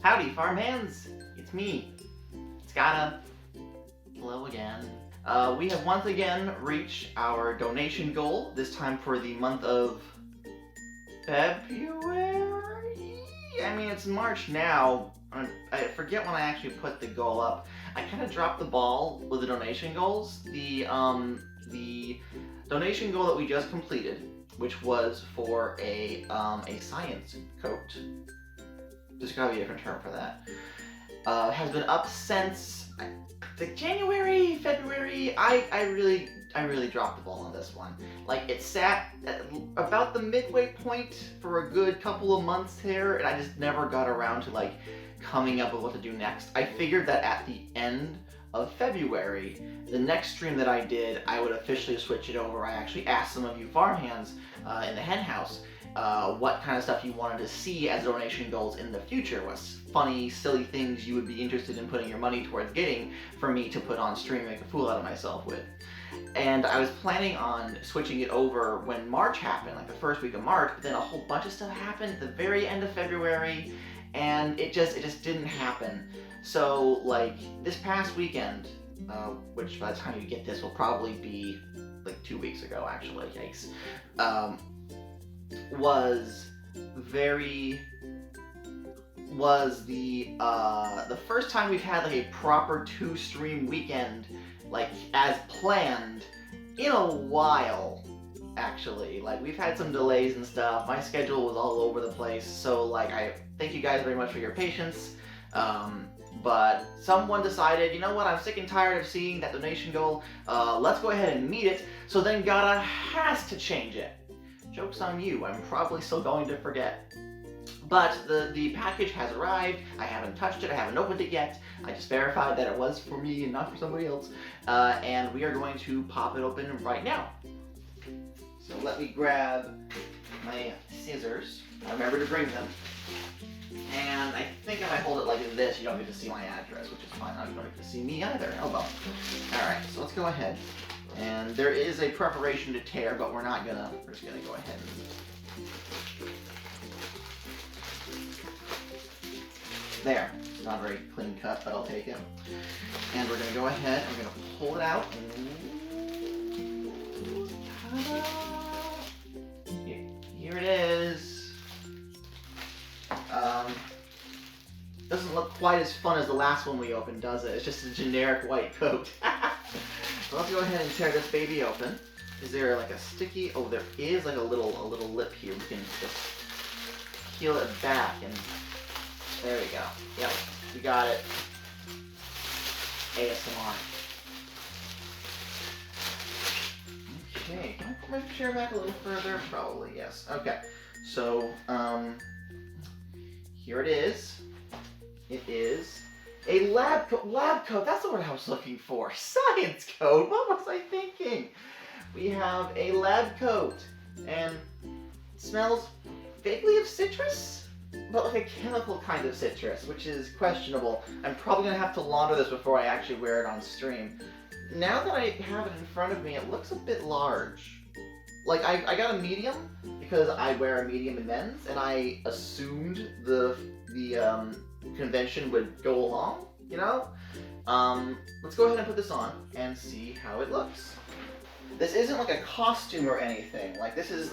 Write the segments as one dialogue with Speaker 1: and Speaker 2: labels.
Speaker 1: Howdy, farmhands! It's me. It's gotta hello again. We have once again reached our donation goal, this time for the month of February? I mean, it's March now. I forget when I actually put the goal up. I kind of dropped the ball with the donation goals. The donation goal that we just completed, which was for a science coat. There's gotta be a different term for that. Has been up since January, February. I really dropped the ball on this one. Like, it sat at about the midway point for a good couple of months here, and I just never got around to like coming up with what to do next. I figured that at the end of February, the next stream that I did, I would officially switch it over. I actually asked some of you farmhands in the hen house what kind of stuff you wanted to see as donation goals in the future. What funny, silly things you would be interested in putting your money towards getting for me to put on stream and make a fool out of myself with. And I was planning on switching it over when March happened, like the first week of March, but then a whole bunch of stuff happened at the very end of February, and it just didn't happen. So like this past weekend, which by the time you get this will probably be like 2 weeks ago actually, yikes, was the first time we've had like a proper 2-stream weekend, like as planned, in a while. Actually, like, we've had some delays and stuff. My schedule was all over the place, so like I thank you guys very much for your patience. But someone decided, you know what, I'm sick and tired of seeing that donation goal. Let's go ahead and meet it. So then Gata has to change it. Joke's on you, I'm probably still going to forget. But the package has arrived. I haven't touched it, I haven't opened it yet. I just verified that it was for me and not for somebody else. And we are going to pop it open right now. So let me grab my scissors. I remember to bring them. And I think if I hold it like this, you don't get to see my address, which is fine. You don't get to see me either. Oh well. Alright, so let's go ahead. And there is a preparation to tear, but we're just gonna go ahead and... There. Not very clean cut, but I'll take it. And we're gonna go ahead and we're gonna pull it out. Here it is. Doesn't look quite as fun as the last one we opened, does it? It's just a generic white coat. So let's go ahead and tear this baby open. Is there like a sticky? Oh, there is like a little lip here. We can just peel it back and there we go. Yep, we got it. ASMR. Okay, can I put my chair back a little further? Probably, yes. Okay, so, here it is. It is a Labcoat, that's the word I was looking for. Science coat, what was I thinking? We have a Labcoat, and it smells vaguely of citrus, but like a chemical kind of citrus, which is questionable. I'm probably gonna have to launder this before I actually wear it on stream. Now that I have it in front of me, it looks a bit large. Like, I got a medium because I wear a medium in men's, and I assumed the convention would go along, you know? Let's go ahead and put this on and see how it looks. This isn't like a costume or anything. Like, this is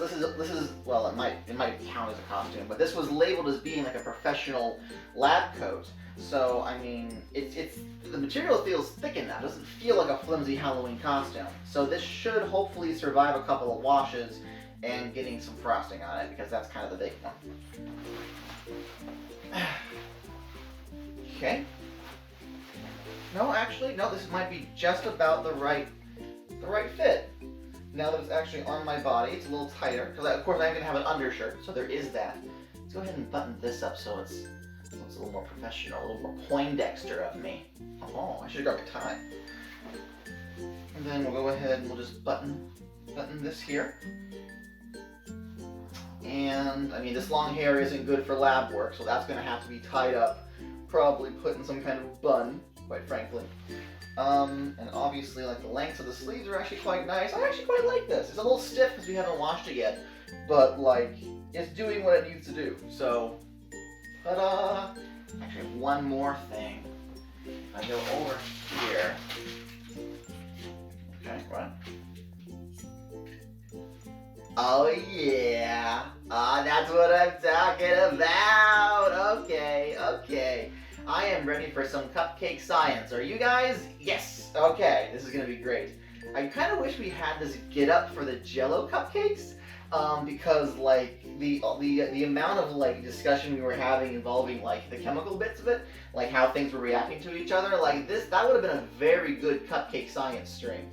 Speaker 1: well, it might count as a costume, but this was labeled as being like a professional lab coat. So I mean, it's the material feels thick enough. It doesn't feel like a flimsy Halloween costume. So this should hopefully survive a couple of washes and getting some frosting on it, because that's kind of the big one. Okay. No, actually, no. This might be just about the right fit. Now that it's actually on my body, it's a little tighter, because of course I'm gonna have an undershirt, so there is that. Let's go ahead and button this up so it's a little more professional, a little more Poindexter of me. Oh, I should have got the tie. And then we'll go ahead and we'll just button this here. And I mean, this long hair isn't good for lab work, so that's gonna have to be tied up, probably put in some kind of bun, quite frankly. And obviously, like, the lengths of the sleeves are actually quite nice. I actually quite like this. It's a little stiff because we haven't washed it yet, but like, it's doing what it needs to do. So, ta-da! Actually, one more thing. If I go over here. Okay, what? Oh yeah. That's what I'm talking about. Okay, okay. I am ready for some cupcake science. Are you guys? Yes. Okay, this is gonna be great. I kind of wish we had this get up for the Jello cupcakes, because like the amount of like discussion we were having involving like the chemical bits of it, like how things were reacting to each other, like that would have been a very good cupcake science stream.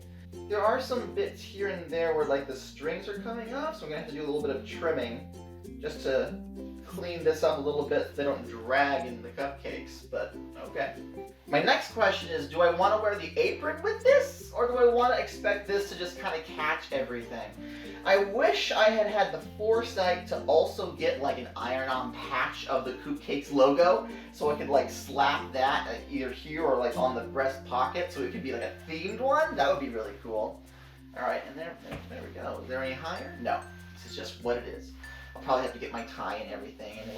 Speaker 1: There are some bits here and there where like the strings are coming off, so I'm gonna have to do a little bit of trimming just to clean this up a little bit so they don't drag into the cupcakes, but okay. My next question is, do I want to wear the apron with this, or do I want to expect this to just kind of catch everything? I wish I had had the foresight to also get like an iron-on patch of the CUPCAKE's logo, so I could like slap that either here or like on the breast pocket, so it could be like a themed one. That would be really cool. All right, and there we go. Is there any higher? No. This is just what it is. I'll probably have to get my tie and everything, and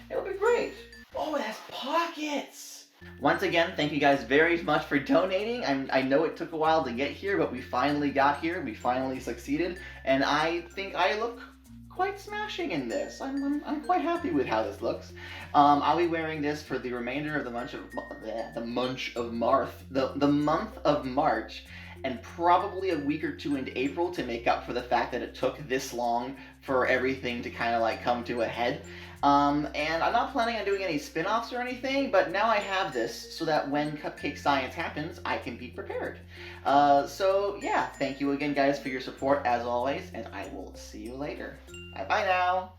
Speaker 1: it'll be great. Oh, it has pockets! Once again, thank you guys very much for donating. I know it took a while to get here, but we finally got here. We finally succeeded, and I think I look quite smashing in this. I'm quite happy with how this looks. I'll be wearing this for the remainder of the month of March, and probably a week or two into April to make up for the fact that it took this long for everything to kind of like come to a head. And I'm not planning on doing any spin-offs or anything, but now I have this so that when Cupcake Science happens, I can be prepared. So yeah, thank you again guys for your support as always, and I will see you later. Bye-bye now!